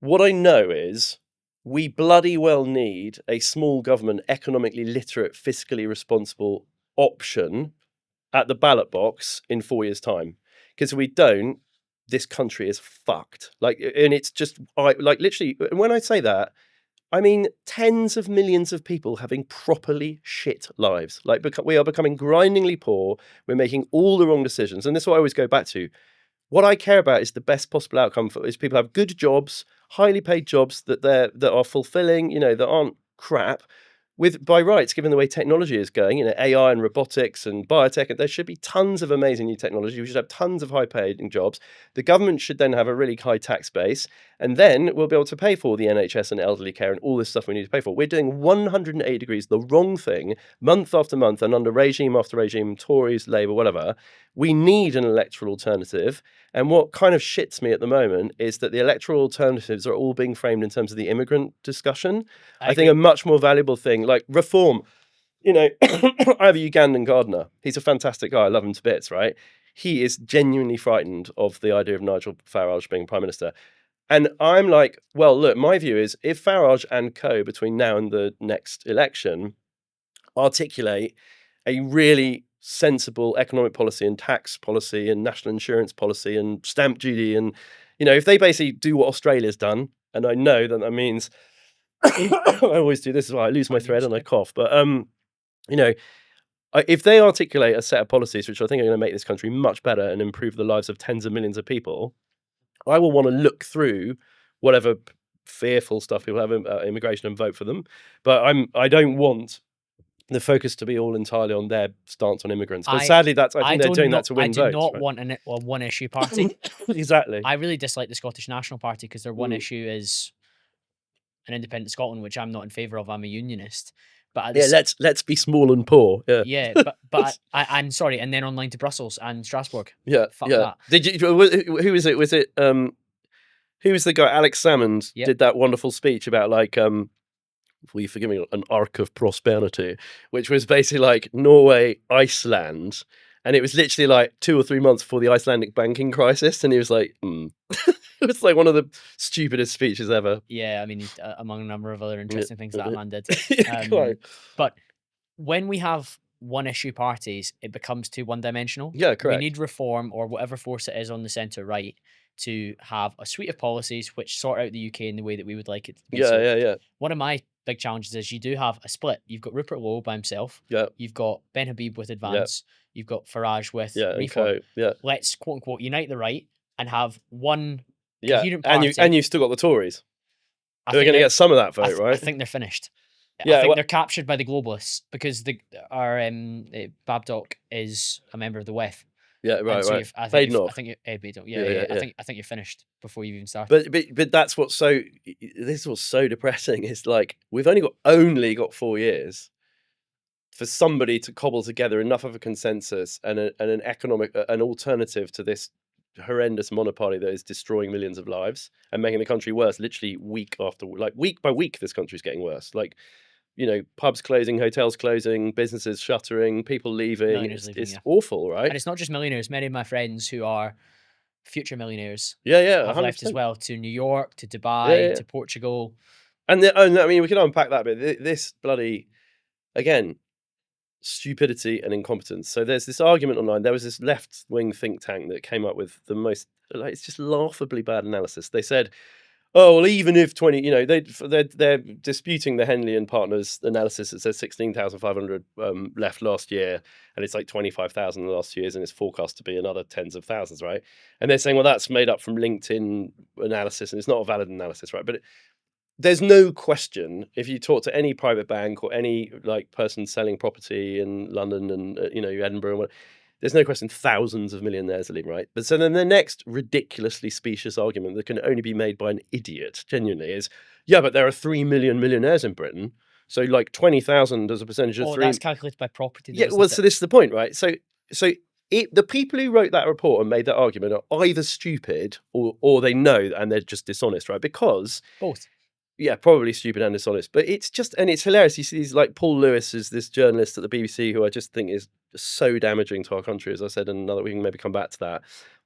What I know is we bloody well need a small government, economically literate, fiscally responsible option at the ballot box in 4 years' time. Because if we don't, this country is fucked. And it's just literally. And when I say that, I mean tens of millions of people having properly shit lives. We are becoming grindingly poor. We're making all the wrong decisions, and this is what I always go back to. What I care about is the best possible outcome is people have good jobs, highly paid jobs that are fulfilling, that aren't crap. By rights, given the way technology is going, AI and robotics and biotech, there should be tons of amazing new technology. We should have tons of high-paying jobs. The government should then have a really high tax base, and then we'll be able to pay for the NHS and elderly care and all this stuff we need to pay for. We're doing 180 degrees the wrong thing, month after month, and under regime after regime, Tories, Labour, whatever. We need an electoral alternative. And what kind of shits me at the moment is that the electoral alternatives are all being framed in terms of the immigrant discussion. I think a much more valuable thing, like reform. I have a Ugandan gardener. He's a fantastic guy. I love him to bits, right? He is genuinely frightened of the idea of Nigel Farage being Prime Minister. And I'm like, well, look, my view is if Farage and co between now and the next election articulate a really sensible economic policy and tax policy and national insurance policy and stamp duty, and if they basically do what Australia's done, and I know that means I always do this, is why I lose my thread and I cough, but if they articulate a set of policies which I think are going to make this country much better and improve the lives of tens of millions of people, I will want to look through whatever fearful stuff people have about immigration and vote for them. But I don't want the focus to be all entirely on their stance on immigrants. But sadly, I think they're doing that to win votes. I do not want a one-issue party. Exactly. I really dislike the Scottish National Party because their one issue is an independent Scotland, which I'm not in favour of. I'm a unionist. But let's be small and poor. Yeah, but I'm sorry. And then online to Brussels and Strasbourg. Yeah, fuck that. Did you? Who was it? Was it? Who was the guy? Alex Salmond did that wonderful speech about will you forgive me, an arc of prosperity, which was basically like Norway, Iceland, and it was literally like 2 or 3 months before the Icelandic banking crisis, and he was like, It was like one of the stupidest speeches ever. Yeah, I mean, among a number of other interesting things that man did. But when we have one-issue parties, it becomes too one-dimensional. Yeah, correct. We need reform, or whatever force it is on the centre-right, to have a suite of policies which sort out the UK in the way that we would like it to be. Yeah. One of my big challenges is you do have a split. You've got Rupert Lowe by himself. Yeah. You've got Ben Habib with Advance. Yeah. You've got Farage with Reform. And yeah. Let's quote unquote unite the right and have one coherent party. And you've still got the Tories. They're going to get some of that vote, right? I think they're finished. Yeah, I think they're captured by the globalists because our Babdock is a member of the WEF. Yeah, right. I think you're finished before you've even started. But that's what's so. This is what's so depressing. Is like we've only got 4 years for somebody to cobble together enough of a consensus and an alternative to this horrendous monopoly that is destroying millions of lives and making the country worse. Literally week by week, this country's getting worse. Pubs closing, hotels closing, businesses shuttering, people leaving. It's awful, right? And it's not just millionaires. Many of my friends who are future millionaires have 100%. left as well, to New York, to Dubai, to Portugal. And I mean, we can unpack that bit. This bloody, again, stupidity and incompetence. So there's this argument online. There was this left-wing think tank that came up with the most, it's just laughably bad analysis. They said, oh, well, even if 20, they're disputing the Henley and Partners analysis that says 16,500 left last year, and it's like 25,000 in the last 2 years, and it's forecast to be another tens of thousands, right? And they're saying, well, that's made up from LinkedIn analysis, and it's not a valid analysis, right? But there's no question, if you talk to any private bank or any person selling property in London and Edinburgh, and whatever, there's no question thousands of millionaires are leaving, right? But so then the next ridiculously specious argument that can only be made by an idiot, genuinely, is, yeah, but there are 3 million millionaires in Britain. So 20,000 as a percentage of 3. That's calculated by property. Yeah, well, so this is the point, right? So the people who wrote that report and made that argument are either stupid or they know and they're just dishonest, right? Because... both. Yeah, probably stupid and dishonest. But it's just, and it's hilarious. You see these, Paul Lewis is this journalist at the BBC who I just think is so damaging to our country, as I said, and we can maybe come back to that.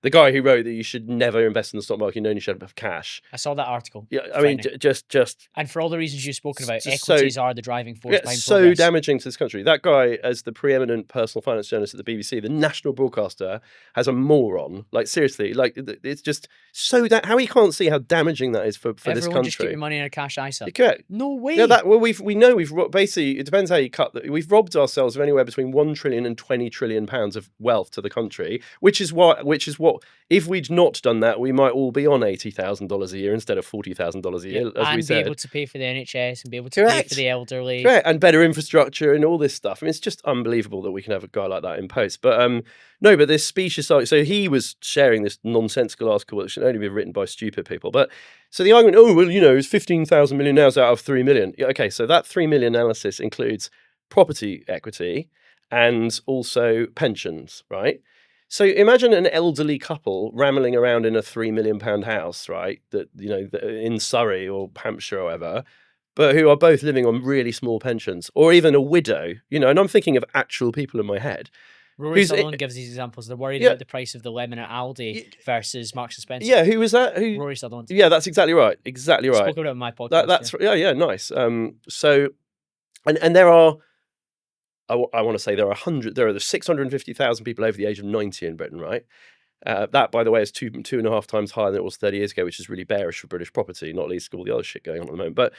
The guy who wrote that you should never invest in the stock market, you only should have cash. I saw that article. Yeah, I mean, just and for all the reasons you've spoken about, just equities are the driving force behind so progress. damaging to this country. That guy, as the preeminent personal finance journalist at the BBC, the national broadcaster, has a moron. Like seriously, like it's just so that how he can't see how damaging that is for this country. Everyone just keep your money in a cash ISA. Correct. No way. Yeah, we know we've basically, it depends how you cut that. We've robbed ourselves of anywhere between 1 trillion and 20 trillion pounds of wealth to the country, which is what if we'd not done that, we might all be on $80,000 a year instead of $40,000 a year, as we said. And be able to pay for the NHS and be able to pay for the elderly. Correct. And better infrastructure and all this stuff. I mean, it's just unbelievable that we can have a guy like that in post. But no, but this specious article, so he was sharing this nonsensical article that should only be written by stupid people. But so the argument, it's 15,000 millionaires out of 3 million. Okay, so that 3 million analysis includes property equity and also pensions, right? So imagine an elderly couple rambling around in a £3 million house, right? That in Surrey or Hampshire or whatever, but who are both living on really small pensions, or even a widow, and I'm thinking of actual people in my head. Rory Sutherland gives these examples. They're worried about the price of the lemon at Aldi versus Marks and Spencer. Yeah, who was that? Rory Sutherland. Yeah, that's exactly right. Exactly right. Spoke about it on my podcast. That's nice. So, and there are. I want to say there are 650,000 people over the age of 90 in Britain, right? That, by the way, is 2.5 times higher than it was 30 years ago, which is really bearish for British property, not least all the other shit going on at the moment.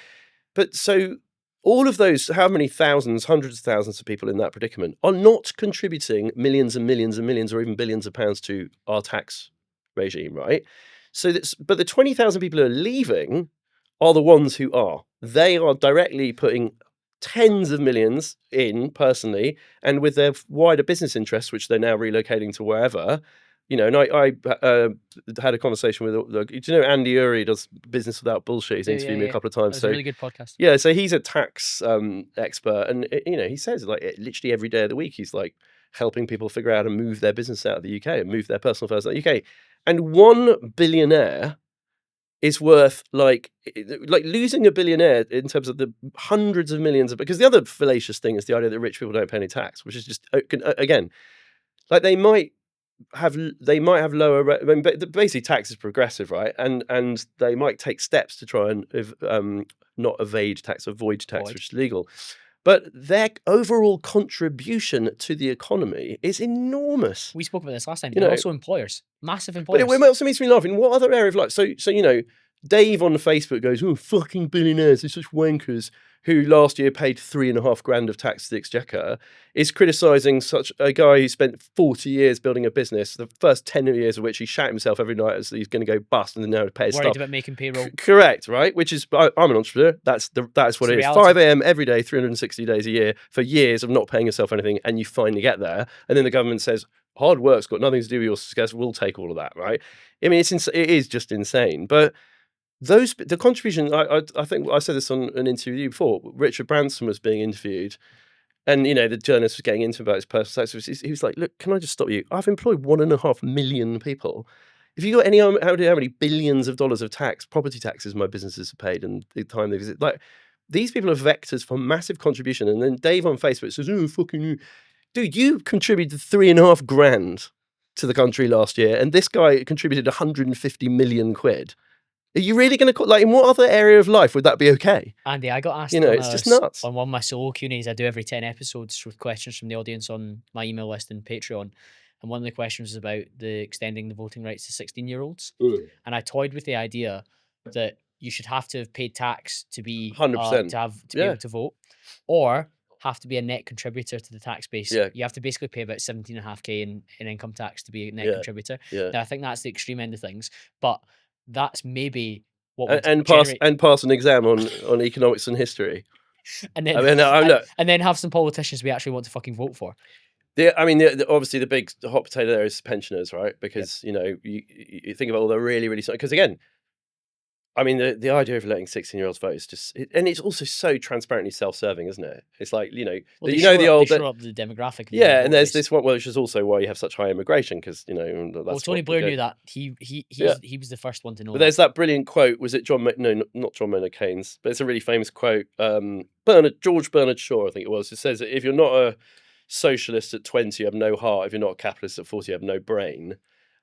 But so all of those, how many thousands, hundreds of thousands of people in that predicament are not contributing millions and millions and millions or even billions of pounds to our tax regime, right? So but the 20,000 people who are leaving are the ones who are. They are directly putting tens of millions in personally, and with their wider business interests, which they're now relocating to wherever, and I had a conversation with, do you know Andy Urey does Business Without Bullshit? He's interviewed me a couple of times. So a really good podcast. Yeah, so he's a tax expert, and he says like literally every day of the week he's like helping people figure out how to move their business out of the UK and move their personal affairs out of the UK. And one billionaire is worth like losing a billionaire in terms of the hundreds of millions of, because the other fallacious thing is the idea that rich people don't pay any tax, which is just again, like they might have lower. I mean, basically tax is progressive, right? And they might take steps to try and not evade tax, avoid tax, which is legal. But their overall contribution to the economy is enormous. We spoke about this last time. They're also employers, massive employers. But it also makes me laugh. In what other area of life? So Dave on Facebook goes, "Oh, fucking billionaires! They're such wankers." Who last year paid $3,500 of tax to the Exchequer, is criticising such a guy who spent 40 years building a business, the first 10 years of which he shat himself every night as he's going to go bust and then now pay his Worried stuff. about making payroll. Correct, right? Which is, I'm an entrepreneur. That's what it is. 5 a.m. every day, 360 days a year for years of not paying yourself anything, and you finally get there. And then the government says, hard work's got nothing to do with your success. We'll take all of that, right? I mean, it is just insane. But the contribution, I think I said this on an interview before. Richard Branson was being interviewed, and the journalist was getting into about his personal tax. He was like, "Look, can I just stop you? I've employed 1.5 million people. If you got any, how many billions of dollars of property taxes my businesses have paid, and the time they visit, like these people are vectors for massive contribution." And then Dave on Facebook says, "Oh, fucking dude, you contributed £3,500 to the country last year, and this guy contributed 150 million quid." Are you really going to, in what other area of life would that be okay? Andy, I got asked it's just nuts. On one of my solo Q&As I do every 10 episodes with questions from the audience on my email list and Patreon. And one of the questions was about the extending the voting rights to 16-year-olds. And I toyed with the idea that you should have to have paid tax to be 100%. To be able to vote, or have to be a net contributor to the tax base. Yeah. You have to basically pay about 17.5k in income tax to be a net contributor. Yeah. Now, I think that's the extreme end of things, but that's maybe what would pass an exam on economics and history, and then and then have some politicians we actually want to fucking vote for. Obviously the big hot potato there is pensioners, right? Because you think about all the really because again, I mean, the idea of letting 16-year-olds vote is just, and it's also so transparently self-serving, isn't it? It's like, the old... They show up the demographic. And there's this one, which is also why you have such high immigration, because, that's Tony Blair knew that. He was the first one to know But there's that brilliant quote, was it not John Maynard Keynes, but it's a really famous quote, George Bernard Shaw, I think it was, it says, if you're not a socialist at 20, you have no heart. If you're not a capitalist at 40, you have no brain.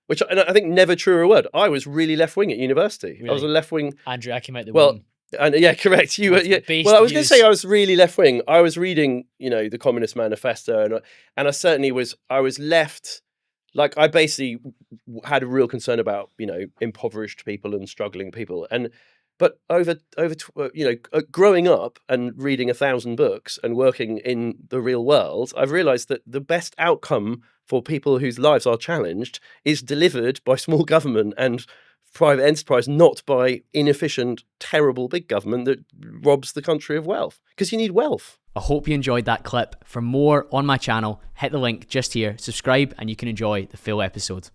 and I think never truer word. I was really left wing at university. Really? I was a left wing. Andrew, I came out the Well, wing. and yeah, correct. You were, With yeah. based Well, I was going to say views. I was really left wing. I was reading, the Communist Manifesto, and I certainly was. I was left. Like, I basically had a real concern about, impoverished people and struggling people, but over growing up and reading 1,000 books and working in the real world, I've realised that the best outcome for people whose lives are challenged is delivered by small government and private enterprise, not by inefficient, terrible big government that robs the country of wealth. Because you need wealth. I hope you enjoyed that clip. For more on my channel, hit the link just here, subscribe, and you can enjoy the full episode.